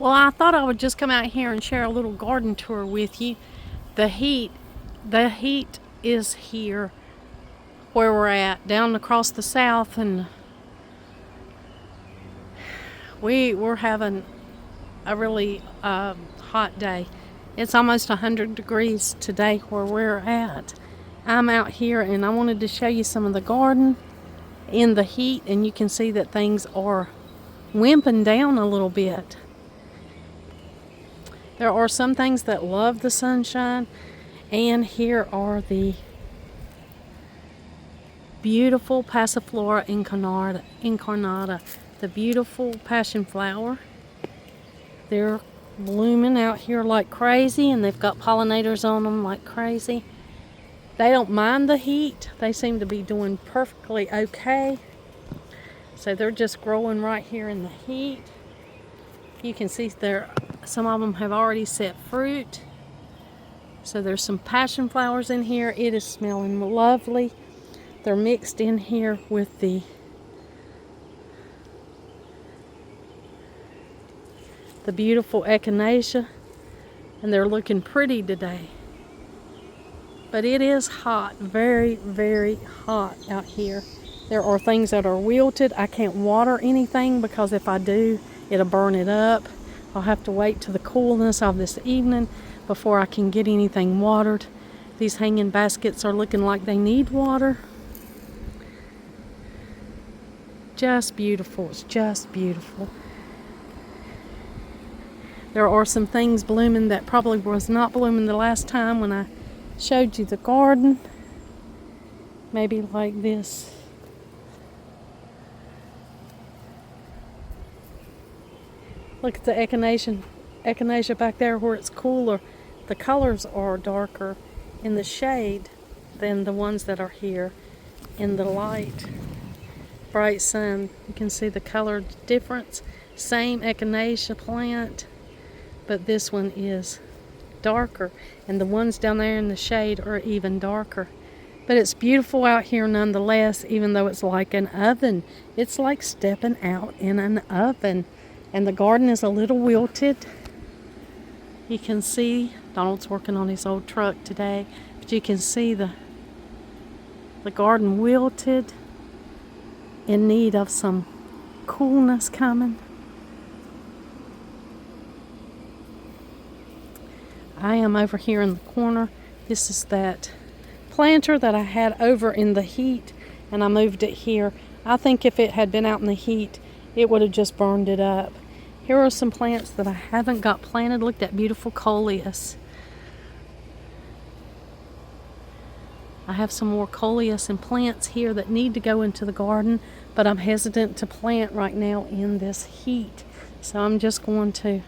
Well, I thought I would just come out here and share a little garden tour with you. The heat, the heat is here where we're at, down across the south, and we're having a really hot day. It's almost 100 degrees today where we're at. I'm out here and I wanted to show you some of the garden in the heat, and you can see that things are wimping down a little bit. There are some things that love the sunshine, and here are the beautiful Passiflora incarnata, the beautiful passion flower. They're blooming out here like crazy, and they've got pollinators on them like crazy. They don't mind the heat. They seem to be doing perfectly okay. So they're just growing right here in the heat. You can see some of them have already set fruit. So there's some passion flowers in here. It is smelling lovely. They're mixed in here with the beautiful echinacea, and they're looking pretty today. But it is hot, very, very hot out here. There are things that are wilted. I can't water anything because if I do, it'll burn it up. I'll have to wait till the coolness of this evening before I can get anything watered. These hanging baskets are looking like they need water. Just beautiful. It's just beautiful. There are some things blooming that probably was not blooming the last time when I showed you the garden. Maybe like this. Look at the echinacea back there where it's cooler. The colors are darker in the shade than the ones that are here in the light, bright sun. You can see the color difference. Same echinacea plant, but this one is darker, and the ones down there in the shade are even darker. But it's beautiful out here nonetheless, even though it's like an oven. It's like stepping out in an oven. And the garden is a little wilted. You can see Donald's working on his old truck today, but you can see the garden wilted, in need of some coolness coming. I am over here in the corner. This is that planter that I had over in the heat, and I moved it here. I think if it had been out in the heat, it would have just burned it up. Here are some plants that I haven't got planted. Look at that beautiful coleus. I have some more coleus and plants here that need to go into the garden, but I'm hesitant to plant right now in this heat. So I'm just going to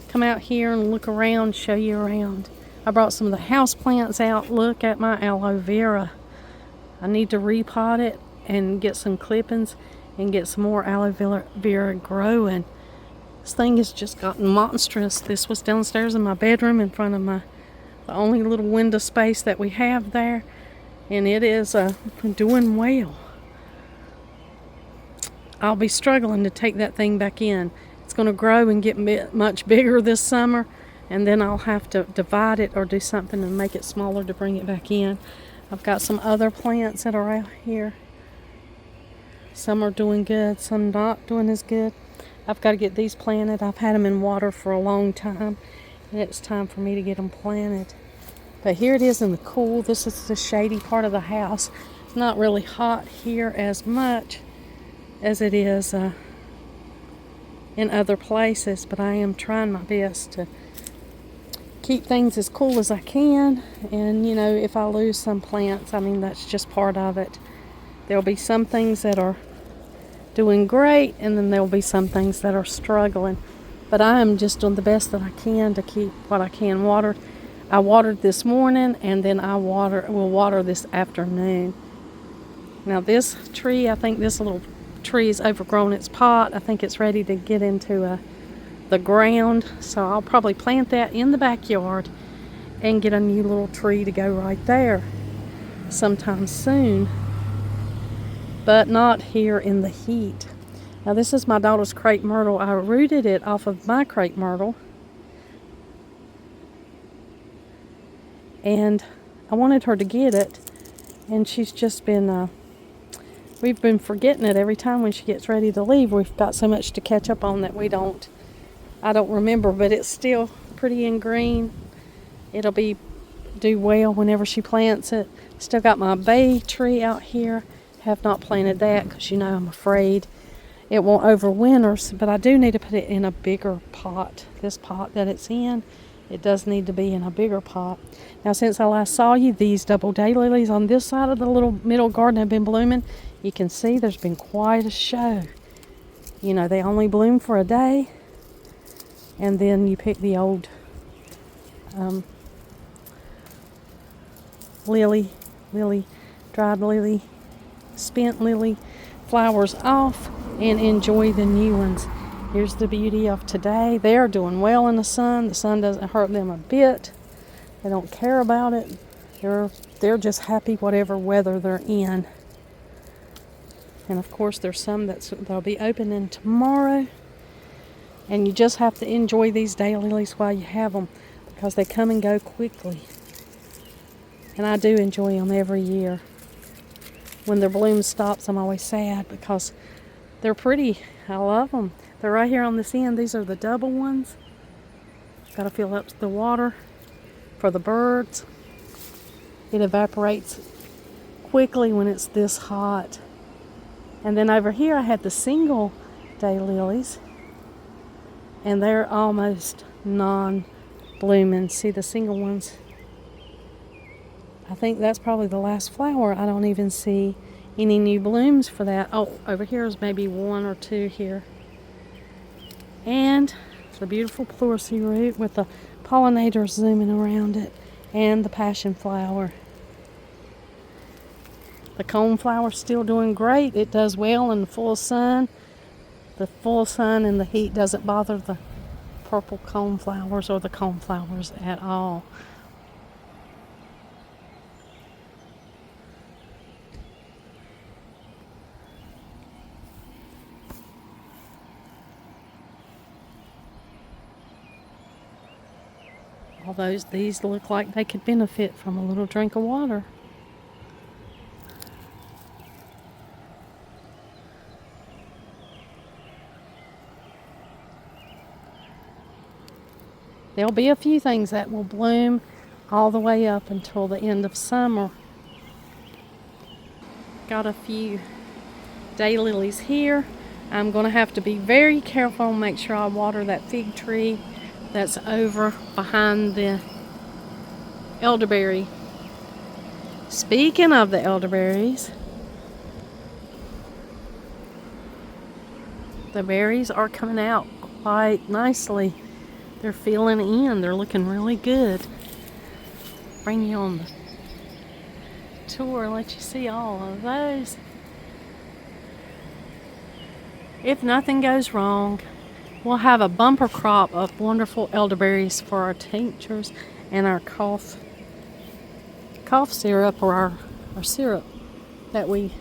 come out here and look around, show you around. I brought some of the house plants out. Look at my aloe vera. I need to repot it and get some clippings and get some more aloe vera growing. This thing has just gotten monstrous. This was downstairs in my bedroom in front of the only little window space that we have there, and it is doing well. I'll be struggling to take that thing back in. It's going to grow and get much bigger this summer, and then I'll have to divide it or do something and make it smaller to bring it back in. I've got some other plants that are out here. Some are doing good, some not doing as good. I've got to get these planted. I've had them in water for a long time, and it's time for me to get them planted. But here it is in the cool. This is the shady part of the house. It's not really hot here as much as it is in other places, but I am trying my best to keep things as cool as I can. And you know, if I lose some plants, I mean, that's just part of it. There'll be some things that are doing great, and then there'll be some things that are struggling. But I am just doing the best that I can to keep what I can watered. I watered this morning, and then will water this afternoon. Now this tree, I think this little tree has overgrown its pot. I think it's ready to get into the ground, so I'll probably plant that in the backyard and get a new little tree to go right there sometime soon. But not here in the heat. Now this is my daughter's crepe myrtle. I rooted it off of my crepe myrtle. And I wanted her to get it. And she's just been, we've been forgetting it every time when she gets ready to leave. We've got so much to catch up on that I don't remember, but it's still pretty and green. It'll do well whenever she plants it. Still got my bay tree out here. Have not planted that because I'm afraid it won't overwinter, but I do need to put it in a bigger pot. This pot that it's in, it does need to be in a bigger pot. Now, since I last saw you, these double daylilies on this side of the little middle garden have been blooming. You can see there's been quite a show. They only bloom for a day, and then you pick the old dried lily, spent lily flowers off and enjoy the new ones. Here's the beauty of today. They are doing well in the sun. The sun doesn't hurt them a bit. They don't care about it. They're just happy whatever weather they're in. And of course there's some that'll be opening tomorrow. And you just have to enjoy these daylilies while you have them, because they come and go quickly. And I do enjoy them every year. When their bloom stops, I'm always sad because they're pretty. I love them. They're right here on this end. These are the double ones. Got to fill up the water for the birds. It evaporates quickly when it's this hot. And then over here I had the single daylilies, and they're almost non-blooming. See the single ones? I think that's probably the last flower. I don't even see any new blooms for that. Oh, over here is maybe one or two here. And the beautiful pleurisy root with the pollinators zooming around it, and the passion flower. The coneflower's still doing great. It does well in the full sun. The full sun and the heat doesn't bother the purple coneflowers or the coneflowers at all. Although these look like they could benefit from a little drink of water. There'll be a few things that will bloom all the way up until the end of summer. Got a few daylilies here. I'm going to have to be very careful and make sure I water that fig tree that's over behind the elderberry. Speaking of the elderberries, the berries are coming out quite nicely. They're filling in. They're looking really good. Bring you on the tour and let you see all of those. If nothing goes wrong, we'll have a bumper crop of wonderful elderberries for our tinctures and our cough syrup, or our syrup that we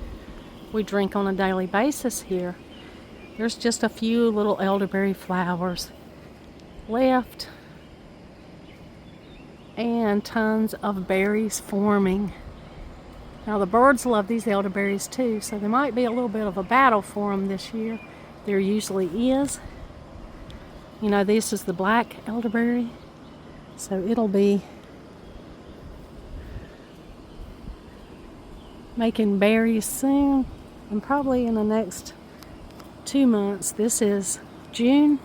drink on a daily basis here. There's just a few little elderberry flowers left and tons of berries forming. Now the birds love these elderberries too, so there might be a little bit of a battle for them this year. There usually is. This is the black elderberry, so it'll be making berries soon, and probably in the next 2 months. This is June,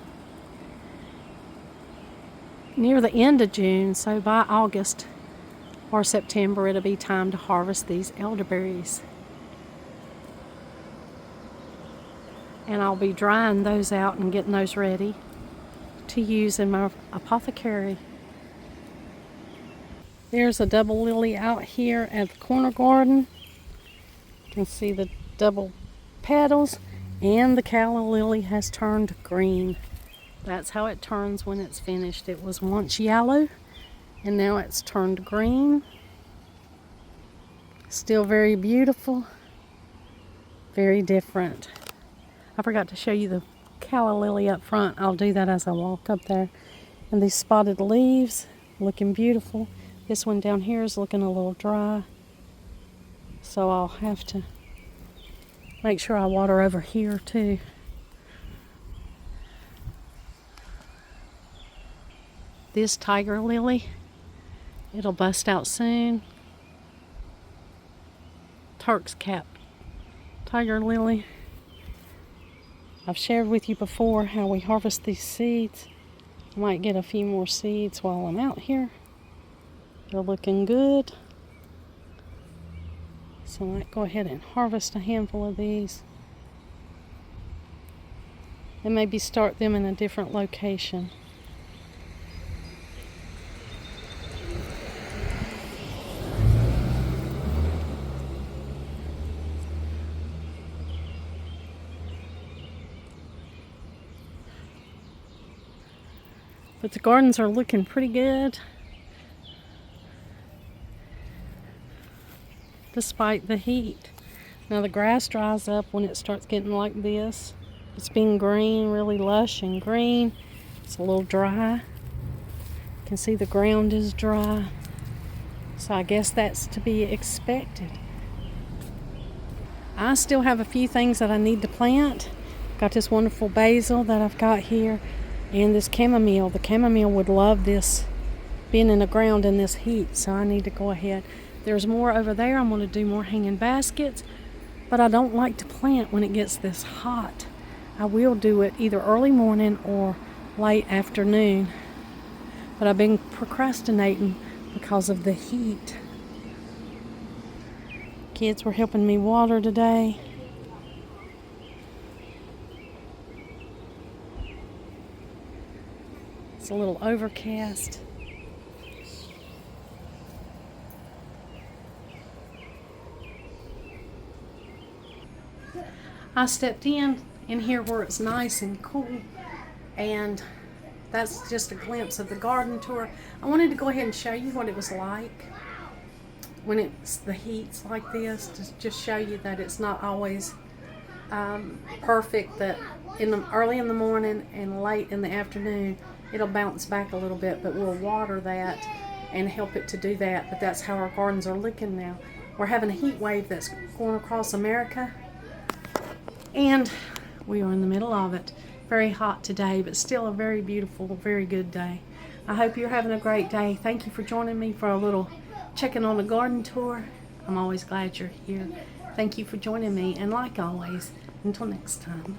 near the end of June, so by August or September it'll be time to harvest these elderberries. And I'll be drying those out and getting those ready to use in my apothecary. There's a double lily out here at the corner garden. You can see the double petals, and the calla lily has turned green. That's how it turns when it's finished. It was once yellow and now it's turned green. Still very beautiful, very different. I forgot to show you the calla lily up front. I'll do that as I walk up there. And these spotted leaves, looking beautiful. This one down here is looking a little dry. So I'll have to make sure I water over here too. This tiger lily, it'll bust out soon. Turk's cap tiger lily. I've shared with you before how we harvest these seeds. I might get a few more seeds while I'm out here. They're looking good. So I might go ahead and harvest a handful of these. And maybe start them in a different location. But the gardens are looking pretty good, despite the heat. Now the grass dries up when it starts getting like this. It's been green, really lush and green. It's a little dry. You can see the ground is dry. So I guess that's to be expected. I still have a few things that I need to plant. Got this wonderful basil that I've got here. And this chamomile. The chamomile would love this, being in the ground in this heat, so I need to go ahead. There's more over there. I'm going to do more hanging baskets, but I don't like to plant when it gets this hot. I will do it either early morning or late afternoon, but I've been procrastinating because of the heat. Kids were helping me water today. It's a little overcast. I stepped in here where it's nice and cool, and that's just a glimpse of the garden tour. I wanted to go ahead and show you what it was like when it's the heat's like this, to just show you that it's not always perfect, that early in the morning and late in the afternoon it'll bounce back a little bit, but we'll water that and help it to do that. But that's how our gardens are looking now. We're having a heat wave that's going across America, and we are in the middle of it. Very hot today, but still a very beautiful, very good day. I hope you're having a great day. Thank you for joining me for a little checking on the garden tour. I'm always glad you're here. Thank you for joining me, and like always, until next time.